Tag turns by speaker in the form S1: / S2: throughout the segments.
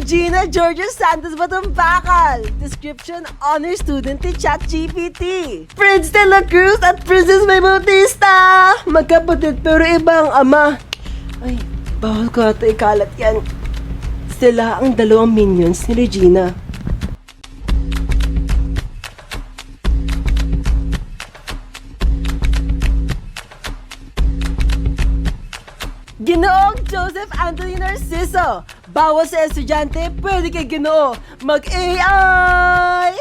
S1: Regina Georgia Santos Batumbakal. Description, honor student ni ChatGPT. Prince de la Cruz at Princess May Bautista. Magkapatid pero ibang ama. Ay, bawal ko ata ikalat yan. Sila ang dalawang minions ni Regina. Ginoong Joseph Anthony Narciso. Bawal sa estudyante, pwede kay Ginoo. Mag-AI!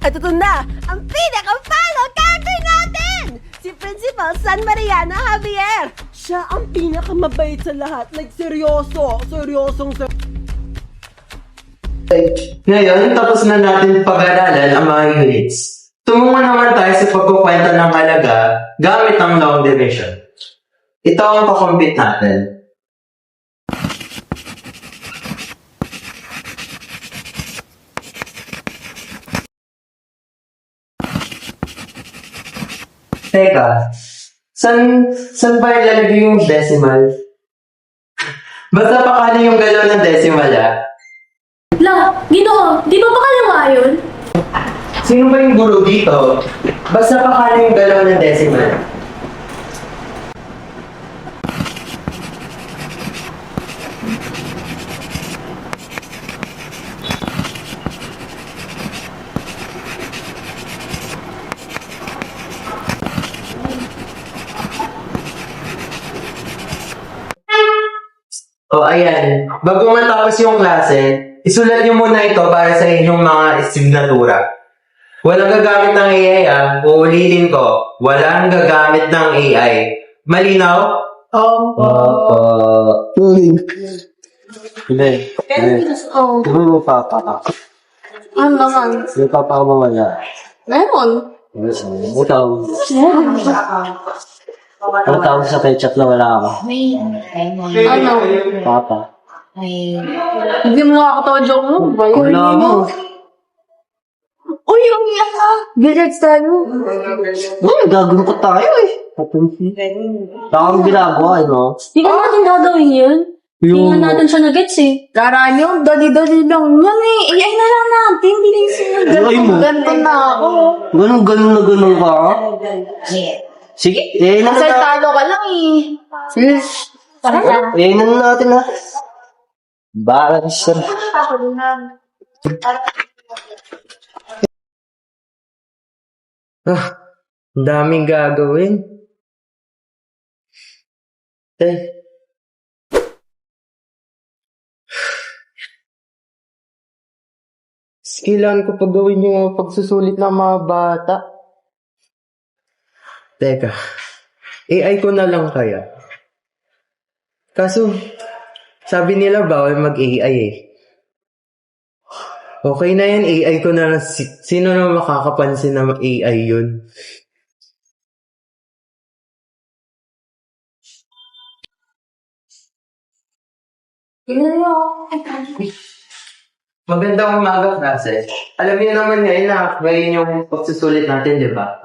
S1: At ito na, ang pinaka-final character natin! Si Principal San Mariano Javier. Siya ang pinaka-mabait sa lahat. Like, seryosong
S2: Ngayon, tapos na natin pag-aralan ang mga units. Tumungo naman tayo sa pagkukwenta ng halaga gamit ang long division. Ito ang pakompute natin. Teka, saan ba ilalagay yung decimal? Basta pakali yung galaw ng decimal, ah.
S3: La, Ginoo, di ba kaliwa yun?
S2: Sino ba yung guro dito? Basta pakali yung galaw ng decimal. O ayan, bago matapos yung klase, isulat niyo muna ito para sa inyong mga signatura. Walang gagamit ng AI, ah. Uulitin ko, walang gagamit ng AI. Malinaw?
S4: Opo.
S5: Hindi.
S3: Oh,
S5: Ano mo papa?
S3: ano naman?
S5: Yung papa ko mamaya.
S3: Meron.
S5: Utaw. Ang tawag sa pechat na wala ako.
S3: Ano?
S5: Papa.
S3: Hindi mo nakakatawa joke mo.
S5: Wala mo.
S3: Uy, ang yaka! Billiards tayo.
S5: Uy, gagawin tayo eh. Patunsi. Takang ginagawa eh, no?
S3: Hindi ka natin gagawin yun. Hindi nga natin siya na-gets eh. Karami yung dali-dali lang. Yan eh. AI na lang natin. Hindi na yung sinagot.
S5: Ay mo.
S3: Ganto na ako.
S5: Ganun ka? Sige, na
S3: Kasi
S5: natin.
S3: talo ka lang eh. Sige. Tara na.
S5: Na natin ha. Balance sir.
S2: Ang daming gagawin. Kailangan ko pa gawin yung mga pagsusulit ng mga bata. Teka, AI ko na lang kaya. Kaso, sabi nila bawal mag-AI eh. Okay na yan, AI ko na lang. Sino na makakapansin na AI yun? Magandang umaga, klase. Alam niyo naman ngayon na ngayon yung pagsusulit natin, di ba?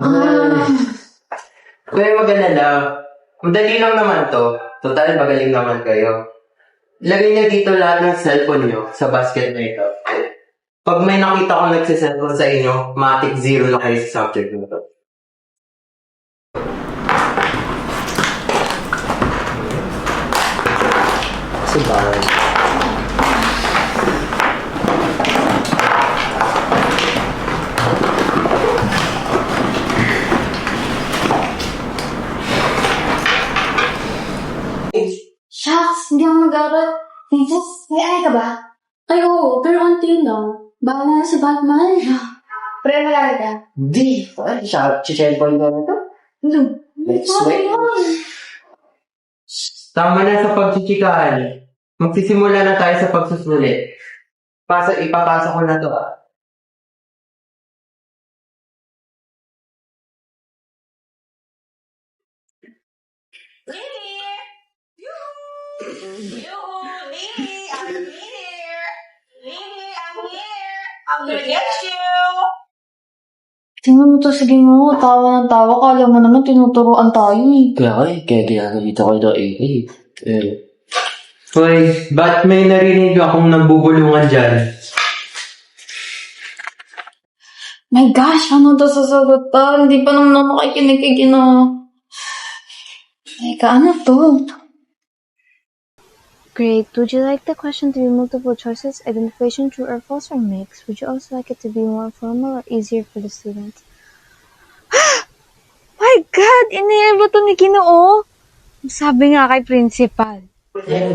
S2: Kaya mag-alala. Madali lang naman to. Total, magaling naman kayo. Lagay niyo dito lahat ng cellphone niyo sa basket na ito. Pag may nakita ko nagsiselfone sa inyo, matik 0 na kayo sa subject na to.
S5: Sabay.
S3: Shucks, hindi ako mag-aral. Princess, may ay ka ba? Ay, oo, pero unti lang. Bahala na si Batman. Pre, malala ka?
S5: Di. Ay, cellphone ko na to.
S3: Ano?
S5: Let's wait.
S2: Tama na sa pagchichikahan. Magsisimula na tayo sa pagsusulit. Ipapasa ko na to ah.
S6: Lily, I'm here. Lily, I'm here. I'm gonna get you.
S3: Tingnan mo to, sige mo. Tawa ng tawa. Kala mo naman tinuturoan tayo eh.
S5: Kaya ginagawin ko na AI.
S2: Hoy, ba't may narinig akong nagbubulungan dyan?
S3: My gosh, ano to sasagot to? Hindi pa naman ako nakikinig kay Ginoo. Teka, ano to?
S4: Great. Would you like the question to be multiple choices, identification true or false, or mixed? Would you also like it to be more formal or easier for the students? My God! Iniyan ba ito ni Ginoo? Sabi nga kay principal.
S2: Ay,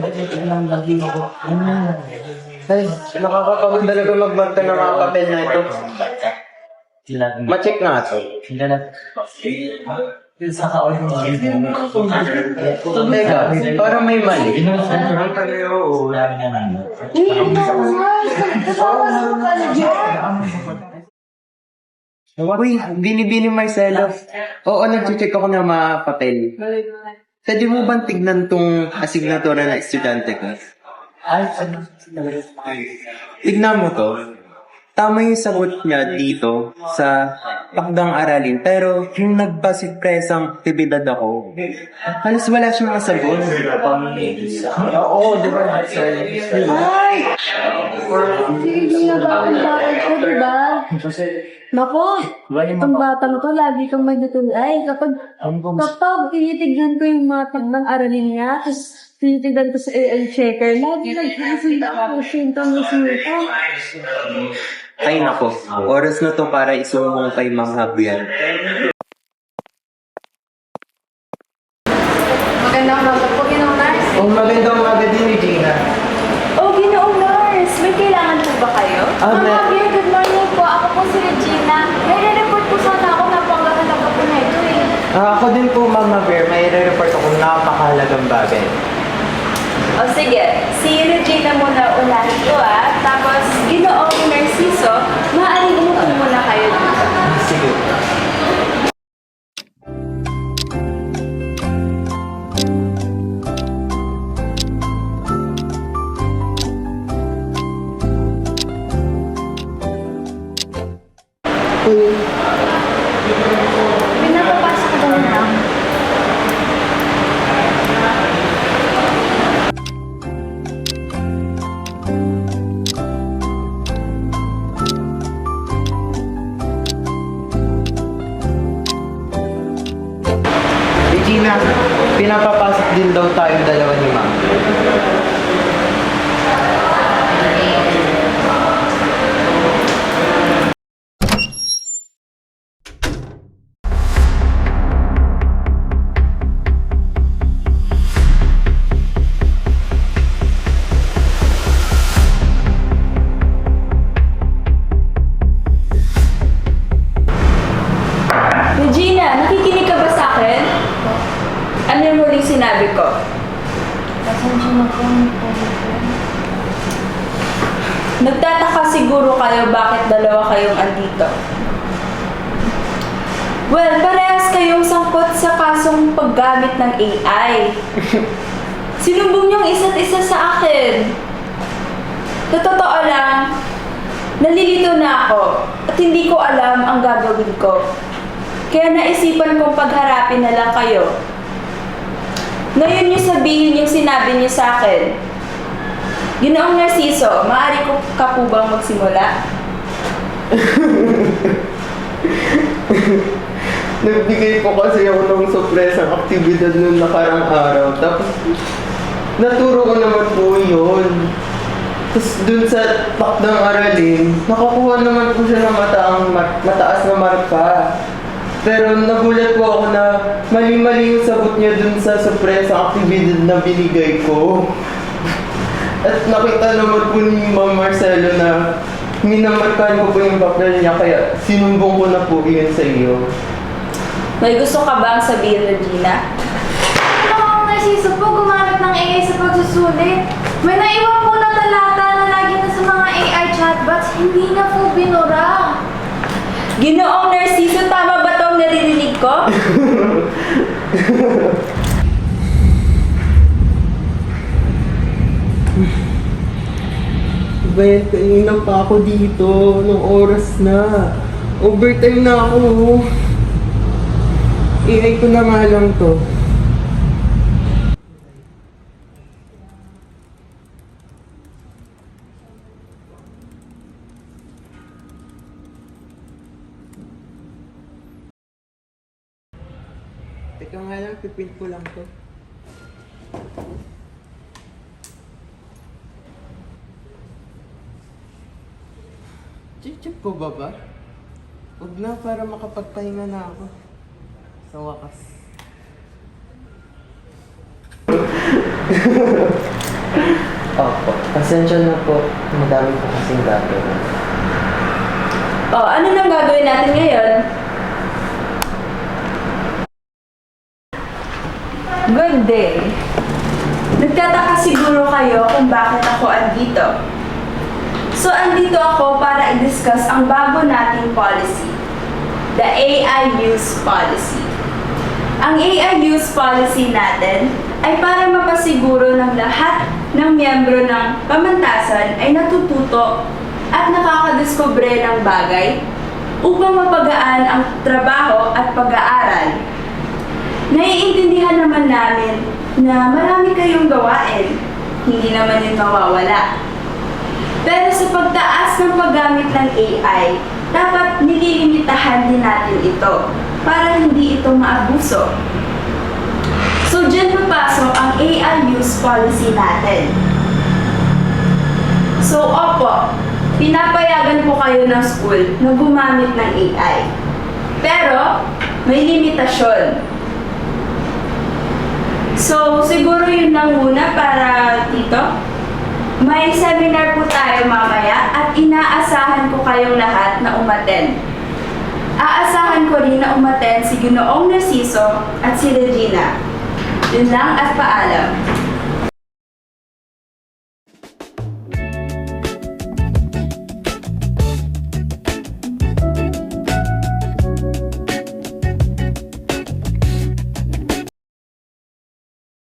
S2: nakakapagod talaga magbanta ng mga papel na ito. Ma-check nga ito. Teka, parang may mali. Uy, Bini Marcelo. Oo, nag-check ako ng mga papel. Pwede mo bang tignan tong asignatura na estudyante ko? Tignan mo to. Tama yung sagot niya dito sa takdang aralin. Pero yung nagbasurpresang aktibidad ako, halos wala siyang masagot. Oo, di ba?
S3: Hindi na ba ang bakal ko, diba? Nako, itong batang to, lagi kang may natulay. Kapag tinitignan ko yung mga takdang aralin niya, tapos tinitignan ko sa AI checker, lagi nag-iisip ako, symptom.
S2: Ay nako, oras na to para isumbong kay Ma'am Habian.
S3: Magandang umaga po, Ginoong Nars.
S2: Magandang umaga din ni Gina.
S3: Oh, Ginoong Nars, may kailangan po ba kayo?
S2: Ah,
S3: Ma'am Javier, good morning po. Ako po si Regina. May re-report po sana ako na pangkakalaga po na ito eh.
S2: Ako din po, Ma'am Habian, may re-report akong napakahalagang bagay.
S3: O sige, si Regina muna unahin ko Tapos, Ginoong Narciso, maaaring umupo muna kayo dito.
S2: Sige.
S3: Pinapapasok ko na.
S2: Regina, pinapapasok din daw tayong dalawa ni Ma'am.
S3: Regina, nakikinig ka ba sa akin? Ano yung huling sinabi ko?
S4: Pasensya na po.
S3: Nagtataka siguro kayo bakit dalawa kayong andito. Well, parehas kayong sangkot sa kasong paggamit ng AI. Sinumbong niyong isa't isa sa akin. Sa totoo lang, nalilito na ako at hindi ko alam ang gagawin ko. Kaya naisipan kong pagharapin na lang kayo. Ngayon niyo sabihin yung sinabi niyo sa akin. Ginoong Narciso, maaari ko ka po bang magsimula?
S2: Nagbigay po kasi ako ng surpresang aktibidad noong nakarang araw. Tapos, naturo ko naman po yun. Tapos dun sa takdang aralin, nakakuha naman po siya ng mataas na marka. Pero nagulat po ako na mali-mali yung sagot niya dun sa surpresang aktibidad na binigay ko. At nakita naman po ni Ma'am Marcelo na minamarkahan ko po yung papel niya, kaya sinumbong ko na po yun sa iyo.
S3: May gusto ka bang sabihin, Regina?
S4: Ginoong Narciso po, gumamit ng AI sa pagsusulit. May naiwan po na talata na lagi na sa mga AI chatbots, hindi na po binura.
S3: Ginoong Narciso, tama ba itong naririnig ko?
S2: Bayan, kanina pa ako dito. Nung oras na. Overtime na ako. AI ko na nga lang to. Teka nga lang, pipint ko lang to. Chip ko ba ba? Huwag na, para makapagpahinga na ako. Sa wakas. Opo, pasensya na po. Madami po kasing gagawin.
S3: Oh, ano nang gagawin natin ngayon? Good day. Nagtataka siguro kayo kung bakit ako andito. So, andito ako para i-discuss ang bago nating policy, the AI Use Policy. Ang AI Use Policy natin ay para mapasiguro ng lahat ng miyembro ng pamantasan ay natututo at nakakadiskubre ng bagay upang mapagaan ang trabaho at pag-aaral. Naiintindihan naman namin na marami kayong gawain, hindi naman yun mawawala. Pero sa pagtaas ng paggamit ng AI, dapat nililimitahan din natin ito para hindi ito maabuso. So, dyan papasok ang AI use policy natin. So, opo, pinapayagan po kayo ng school na gumamit ng AI. Pero, may limitasyon. So, siguro yun lang muna para dito. May seminar po tayo mamaya at inaasahan ko kayong lahat na umattend. Aasahan ko rin na umattend si Ginoong Narciso at si Regina. Yun lang at paalam.